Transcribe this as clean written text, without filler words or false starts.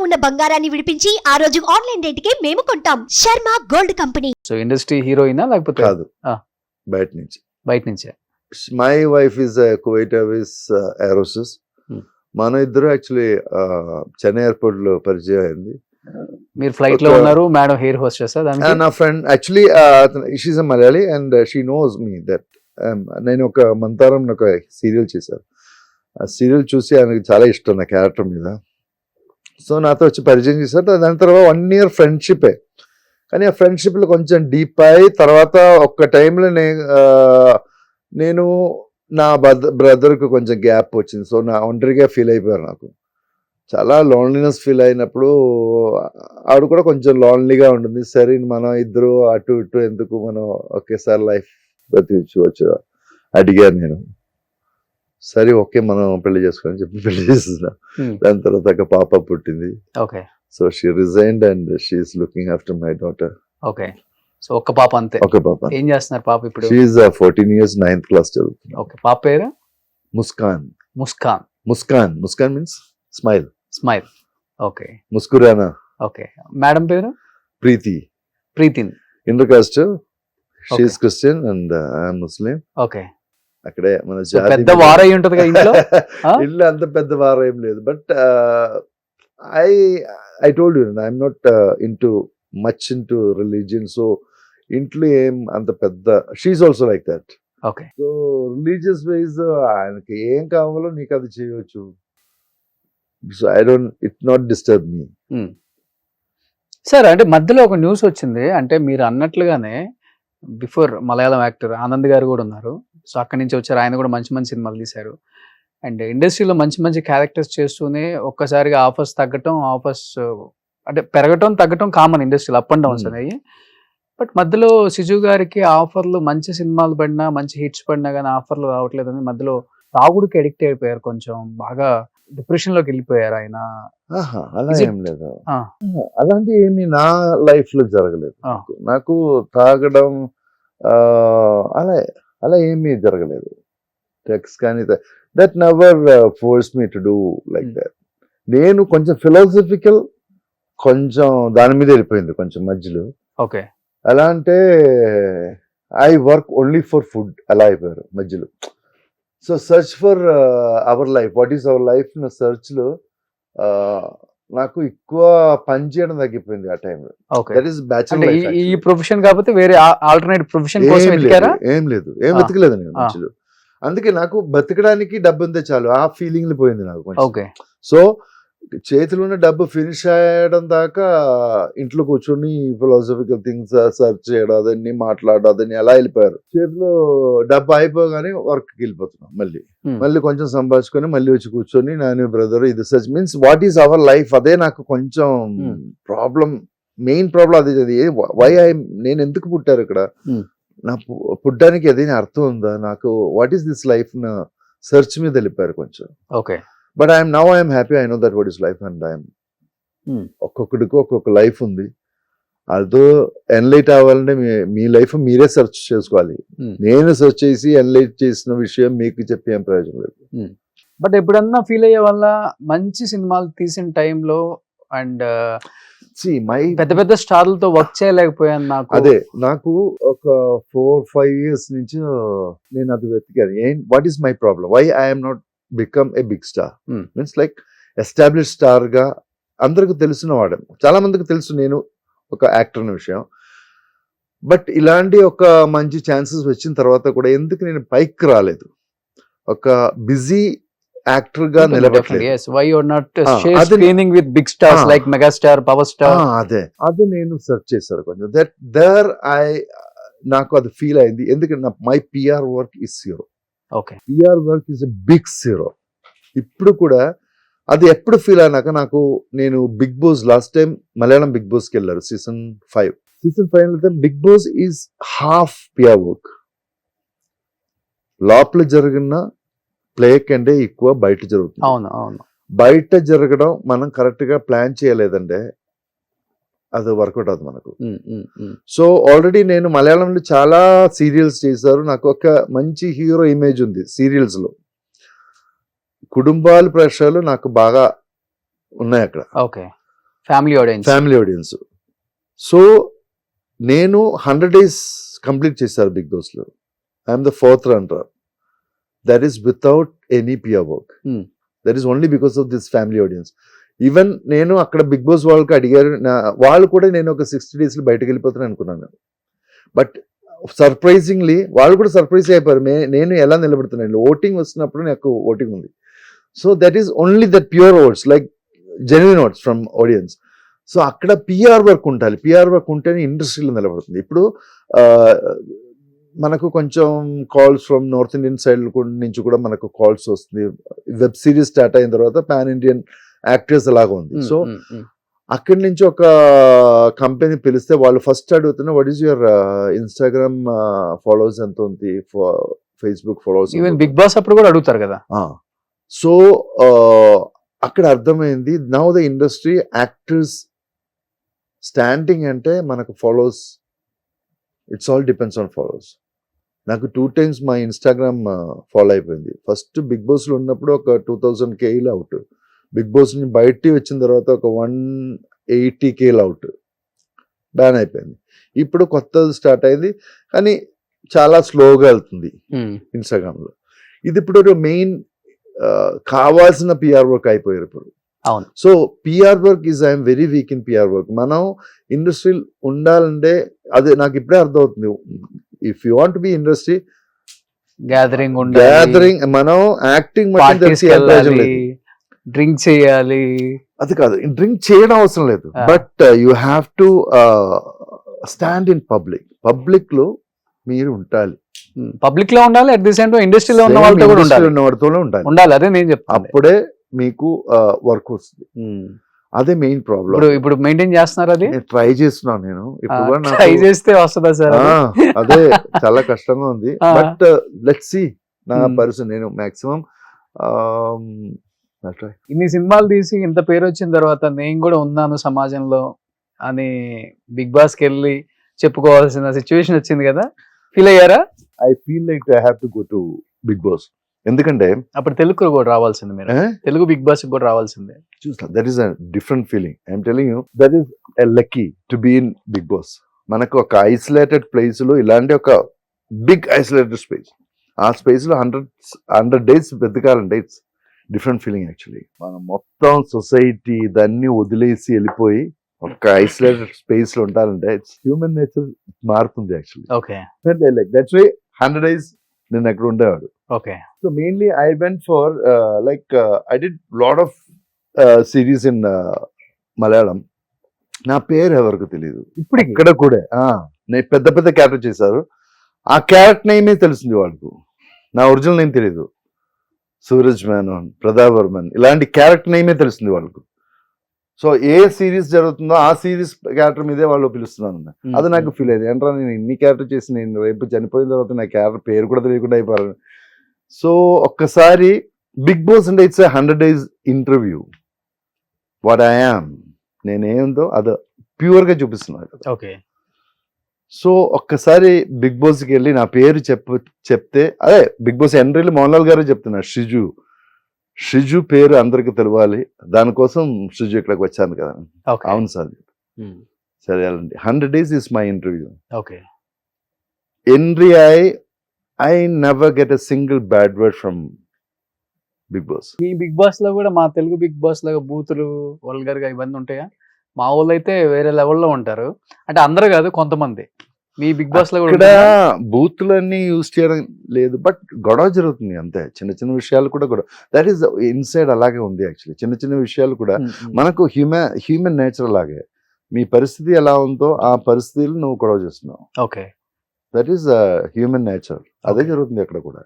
ఉన్న బంగారాన్ని విడిపించి ఆ రోజు ఆన్లైన్ రేటుకే మేము కొంటాం. Sharma gold company. So industry హీరోయినా లేకపోతే కాదు, బయట నుంచి. బయట నుంచే? My wife is Kuwait Airways air hostess. మన ఇద్దరు యాక్చువల్లీ చెన్నై ఎయిర్పోర్ట్ లో పరిచయం అయింది. మీరు ఫ్లైట్ లో ఉన్నారు, మేడం హెయిర్ హోస్టెస్. నా friend actually she a Malayali and she knows me that. నేను ఒక మంతారం ఒక సీరియల్ చేశాను. ఆ సీరియల్ చూసి ఆయనకి చాలా ఇష్టం నా క్యారెక్టర్ మీద. సో నాతో వచ్చి పరిచయం చేశారు. దాని తర్వాత 1 year ఫ్రెండ్షిపే. కానీ ఆ ఫ్రెండ్షిప్లో కొంచెం డీప్ అయి తర్వాత ఒక్క టైంలో నేను నా బ్రదర్కి కొంచెం గ్యాప్ వచ్చింది. సో నా ఒంటరిగా ఫీల్ అయిపోయారు. నాకు చాలా లోన్లీనెస్ ఫీల్ అయినప్పుడు ఆవిడ కూడా కొంచెం లోన్లీగా ఉంటుంది. సరే మనం ఇద్దరు అటు ఇటు ఎందుకు, మనం ఒకేసారి లైఫ్ బతికించవచ్చు అడిగాను నేను. సరే ఓకే మనం పెళ్లి చేసుకోని చెప్పి పెళ్లి చేస్తున్నా. దాని తర్వాత పాప పుట్టింది. Okay. So she resigned and she is looking after my daughter. Okay. So ఒక్క పాప అంతే? ఒక పాప. ఏం చేస్తున్నారు పాప ఇప్పుడు? She is 14 years 9th class చదువుతుంది. ఓకే. పాప పేరు Muskan. Muskan. Muskan. Muskan means smile. Smile. Okay. ముస్కురానా. ఓకే. మేడం పేరు? ప్రీతి. ప్రీతిన్. Inter caste. She is Christian and I am Muslim. Okay. అక్కడే మన పెద్ద వార్ అయి ఉంటుంది ఇంట్లో. ఇల్లు అంత పెద్ద వార్ ఏం లేదు. But I told you I'm not much into religion. So ఇంట్లో ఏం అంత పెద్ద, she also like that. Okay. So religious wise ఆయనకి ఏం కావాలో నీకు అది చేయవచ్చు. So I don't, it not disturb me. Sir అంటే మధ్యలో ఒక న్యూస్ వచ్చింది, అంటే మీరు అన్నట్లుగానే బిఫోర్ మలయాళం యాక్టర్ ఆనంద్ గారు కూడా ఉన్నారు. సో అక్కడి నుంచి వచ్చారు, ఆయన కూడా మంచి మంచి సినిమాలు తీశారు. అండ్ ఇండస్ట్రీలో మంచి మంచి క్యారెక్టర్స్ చేస్తూనే ఒక్కసారిగా ఆఫర్స్ తగ్గటం, ఆఫర్స్ అంటే పెరగటం తగ్గటం కామన్ ఇండస్ట్రీలో, అప్ అండ్ డౌన్స్ అనేవి. బట్ మధ్యలో సిజు గారికి ఆఫర్లు, మంచి సినిమాలు పడినా, మంచి హిట్స్ పడినా కానీ ఆఫర్లు రావట్లేదని మధ్యలో తాగుడుకి అడిక్ట్ అయిపోయారు, కొంచెం బాగా డిప్రెషన్ లోకి వెళ్ళిపోయారు ఆయన. అలా ఏం లేదు, అలాంటి ఏమి నా లైఫ్ లో జరగలేదు. నాకు తాగడం అలా ఏమీ జరగలేదు. టెక్స్ కానీ that never force me to do like that. నేను కొంచెం ఫిలాసఫికల్, కొంచెం దాని మీద వెళ్ళిపోయింది కొంచెం మధ్యలో. ఓకే. ఎలా అంటే I work only for food అలా అయిపోయారు మధ్యలో. So search for our life, what is our life నా సర్చ్లో నాకు ఎక్కువ పని చేయడం తగ్గిపోయింది ఆ టైంలో. That is bachelor life. ఈ ప్రొఫెషన్ కాకపోతే వేరే ఆల్టర్నేట్ ప్రొఫెషన్ కోసం వెతికారా? ఏం వెతకలేదు నేను మధ్యలో. అందుకే నాకు బతకడానికి డబ్బు ఉంటే చాలు ఆ ఫీలింగ్ పోయింది నాకు కొంచెం. సో చేతిలో ఉన్న డబ్బు ఫినిష్ అయ్యడం దాకా ఇంట్లో కూర్చొని ఫిలాసఫికల్ థింగ్స్ సర్చ్ చేయడం, అదన్నీ మాట్లాడడం, అదని అలా వెళ్ళిపోయారు. చేతిలో డబ్బు అయిపోగానే వర్క్కి వెళ్ళిపోతున్నాం. మళ్ళీ కొంచెం సంపాదించుకొని మళ్ళీ వచ్చి కూర్చొని నేను బ్రదర్ ఇది search means what is our life. అదే నాకు కొంచెం ప్రాబ్లం, మెయిన్ ప్రాబ్లం అదే. వై నేను ఎందుకు పుట్టారు ఇక్కడ, నా పుట్టడానికి ఏదైనా అర్థం ఉందా నాకు, వాట్ ఈస్ దిస్ లైఫ్ నా సర్చ్ మీద వెళ్ళిపోయారు కొంచెం. Okay. But I'm happy, I know that what is life and ఒక్కొక్కడికి ఒక్కొక్క లైఫ్ ఉంది. అదో ఎన్లైట్ అవ్వాలంటే మీ లైఫ్ మీరే సెర్చ్ చేసుకోవాలి. నేను సెర్చ్ చేసి ఎన్లైట్ చేసిన విషయం మీకు చెప్పి ఏం ప్రయోజనం లేదు. బట్ ఎప్పుడన్నా ఫీల్ అయ్యే వల్ల మంచి సినిమాలు తీసిన టైంలో అండ్ పెద్ద పెద్ద స్టార్లతో వర్క్ చేయలేకపోయాను. నాకు ఒక 4-5 years నుంచి నేను అది వెతికాను. What is my problem, why I'm not become a big star. Means like establish star గా అందరికి తెలిసిన వాడు, చాలా మందికి తెలుసు నేను ఒక యాక్టర్ అనే విషయం. బట్ ఇలాంటి ఒక మంచి ఛాన్సెస్ వచ్చిన తర్వాత కూడా ఎందుకు నేను పైకి రాలేదు, ఒక బిజీ యాక్టర్ గా నిలబడలేదు. అదే నేను సెర్చ్ చేశాను కొంచెం. నాకు అది ఫీల్ అయింది. ఎందుకంటే my PR work is zero. PR work is a big zero. ఇప్పుడు కూడా అది ఎప్పుడు ఫీల్ అయినాక నాకు, నేను Bigg Boss last time Malayalam Bigg బాస్కి వెళ్ళారు సీజన్ 5 వెళ్తే Bigg Boss is half PR work. లోపల జరిగిన ప్లే కంటే ఎక్కువ బయట జరుగుతుంది. అవును. బయట జరగడం మనం కరెక్ట్ గా ప్లాన్ చేయలేదంటే అది వర్కౌట్ అవుతుంది మనకు. సో ఆల్రెడీ నేను మలయాళంలో చాలా సీరియల్స్ చేశారు. నాకు ఒక మంచి హీరో ఇమేజ్ ఉంది సీరియల్స్ లో. కుటుంబాల ప్రెషర్లు నాకు బాగా ఉన్నాయి అక్కడ. Family audience. Family audience. So నేను 100 days కంప్లీట్ చేశారు బిగ్ బాస్ లో. I'm the 4th runner. That is without any PR work. That is only because of this family audience. Even నేను అక్కడ బిగ్ బాస్ వాళ్ళకి అడిగారు, వాళ్ళు కూడా నేను ఒక 60 days బయటకు వెళ్ళిపోతాను అనుకున్నాను. బట్ సర్ప్రైజింగ్లీ వాళ్ళు కూడా సర్ప్రైజ్ అయిపోయారు. నేను ఎలా నిలబడుతున్నాను, ఓటింగ్ వస్తున్నప్పుడు నాకు ఓటింగ్ ఉంది. So that is only that pure votes, like genuine votes from audience. సో అక్కడ పిఆర్ వర్క్ ఉండాలి. పిఆర్ వర్క్ ఉంటేనే ఇండస్ట్రీలో నిలబడుతుంది. ఇప్పుడు మనకు కొంచెం calls from north Indian side నుంచి కూడా మనకు కాల్స్ వస్తుంది. వెబ్ సిరీస్ స్టార్ట్ అయిన తర్వాత పాన్ ఇండియన్ యాక్టర్స్ అలాగా ఉంది. సో అక్కడి నుంచి ఒక కంపెనీ పిలిస్తే వాళ్ళు ఫస్ట్ అడుగుతున్నా, what is your Instagram followers ఎంత ఉంది, Facebook followers. Even Bigg Boss అప్పుడు కూడా అడుగుతారు కదా. సో అక్కడ అర్థమైంది, now the industry actors standing అంటే మనకు followers, it's all depends on followers. నాకు 2 times మా ఇన్స్టాగ్రామ్ ఫాలో అయిపోయింది. ఫస్ట్ బిగ్ బాస్లో ఉన్నప్పుడు ఒక 2000K అవుట్, బిగ్ బాస్ నుంచి బయటికి వచ్చిన తర్వాత ఒక 180K అవుట్, బ్యాన్ అయిపోయింది. ఇప్పుడు కొత్తది స్టార్ట్ అయింది, కానీ చాలా స్లోగా వెళ్తుంది ఇన్స్టాగ్రామ్లో. ఇది ఇప్పుడు మెయిన్ కావాల్సిన పిఆర్ వర్క్ అయిపోయారు ఇప్పుడు. అవును. So PR work is I'm very weak in PR work. మనం ఇండస్ట్రీ ఉండాలంటే అదే నాకు ఇప్పుడే అర్థమవుతుంది. If you want be industry gathering, మనం యాక్టింగ్ డ్రింక్ చేయాలి, అది కాదు, డ్రింక్ చేయడం అవసరం లేదు. But you have to stand in public లో మీరు ఉండాలి. పబ్లిక్ లో ఉండాలి, అట్ ది సేమ్ టైం ఇండస్ట్రీలో ఉన్న వాళ్ళతో కూడా ఉండాలి. అదే నేను చెప్తాను. అప్పుడే మీకు వర్క్ వస్తుంది. అదే మెయిన్ ప్రాబ్లం. ఇప్పుడు మెయింటైన్ చేస్తున్నారు. అది ట్రై చేస్తున్నాను నేను. ఇప్పుడు ట్రై చేస్తే వస్తుందా సార్? అదే చాలా కష్టంగా ఉంది. But let's see. నా పరిస్థితి నేను మాక్సిమం ఇన్ని సినిమాలు తీసి ఇంత పేరు వచ్చిన తర్వాత నేను కూడా ఉన్నాను సమాజంలో అని బిగ్ బాస్ కి వెళ్ళి చెప్పుకోవాల్సిన సిచ్యువేషన్ వచ్చింది కదా, ఫీల్ అయ్యారా? I feel like I have to go to Bigg Boss. ఎందుకంటే అప్పుడు తెలుగు కూడా రావాల్సింది, మీరు తెలుగు బిగ్ బాస్ కూడా రావాల్సిందే. చూస్తా, that is a different feeling. I'm telling you, that is a lucky to be in Bigg Boss. మనకు ఒక ఐసోలేటెడ్ ప్లేస్ లో, ఇలాంటి ఒక బిగ్ ఐసోలేటెడ్ స్పేస్, ఆ స్పేస్ లో 100 days వెతకాలంటే ఇట్స్ డిఫరెంట్ ఫీలింగ్ యాక్చువల్లీ. మనం మొత్తం సొసైటీ దాన్ని వదిలేసి వెళ్ళిపోయి ఒక ఐసోలేటెడ్ స్పేస్ లో ఉంటారంటే ఇట్స్ హ్యూమన్ నేచర్ మారుతుంది actually. Okay, like that's why 100 days నేను అక్కడ ఉండేవాడు. Okay. So mainly I went for like I did lot of series in Malayalam. నా పేరు ఎవరికి తెలియదు ఇప్పుడు. ఇక్కడ కూడా నేను పెద్ద పెద్ద క్యారెక్టర్ చేశారు. ఆ క్యారెక్టర్ నేమే తెలిసింది వాళ్ళకు, నా ఒరిజినల్ నేమ్ తెలియదు. సూరజ్ మేనన్, ప్రతాప్ వర్మన్, ఇలాంటి క్యారెక్టర్ నేమే తెలిసింది వాళ్ళకు. సో ఏ సిరీస్ జరుగుతుందో ఆ సిరీస్ క్యారెక్టర్ మీదే వాళ్ళు పిలుస్తున్నాను. అది నాకు ఫీల్ అయ్యేది, ఏంట్రా నేను ఇన్ని క్యారెక్టర్ చేసి నేను రేపు చనిపోయిన తర్వాత నా క్యారెక్టర్ పేరు కూడా తెలియకుండా అయిపోయారు. సో ఒక్కసారి బిగ్ బాస్ అంటే it's 100 days interview. What I am, నేనేందో అది ప్యూర్గా చూపిస్తున్నాను కదా. ఓకే. సో ఒక్కసారి బిగ్ బాస్కి వెళ్ళి నా పేరు చెప్తే, అదే బిగ్ బాస్ ఎంట్రీలో మోహన్ లాల్ గారు చెప్తున్నారు, షిజు పేరు అందరికి తెలవాలి, దానికోసం షిజు ఇక్కడికి వచ్చాను కదా. అవును సార్, సరే అండి. 100 days is my interview. Okay. Entry I never get a single bad word from Bigg Boss. ఈ బిగ్ బాస్ లో కూడా మా తెలుగు బిగ్ బాస్ లాగా బూతులు వల్గర్ గా ఇవన్నీ ఉంటాయా? మా వాళ్ళు అయితే వేరే లెవెల్లో ఉంటారు, అంటే అందరూ కాదు కొంతమంది. మీ బిగ్ బాస్ లో కూడా బూతులన్నీ యూజ్ చేయడం లేదు, బట్ గొడవ జరుగుతుంది అంతే. చిన్న చిన్న విషయాలు కూడా గొడవ, దట్ ఈస్ ఇన్సైడ్ అలాగే ఉంది యాక్చువల్లీ. చిన్న చిన్న విషయాలు కూడా మనకు హ్యూమన్ నేచర్ అలాగే. మీ పరిస్థితి ఎలా ఉందో ఆ పరిస్థితులు నువ్వు గొడవ చేస్తున్నావు. Okay, that is human nature. అదే జరుగుతుంది అక్కడ కూడా.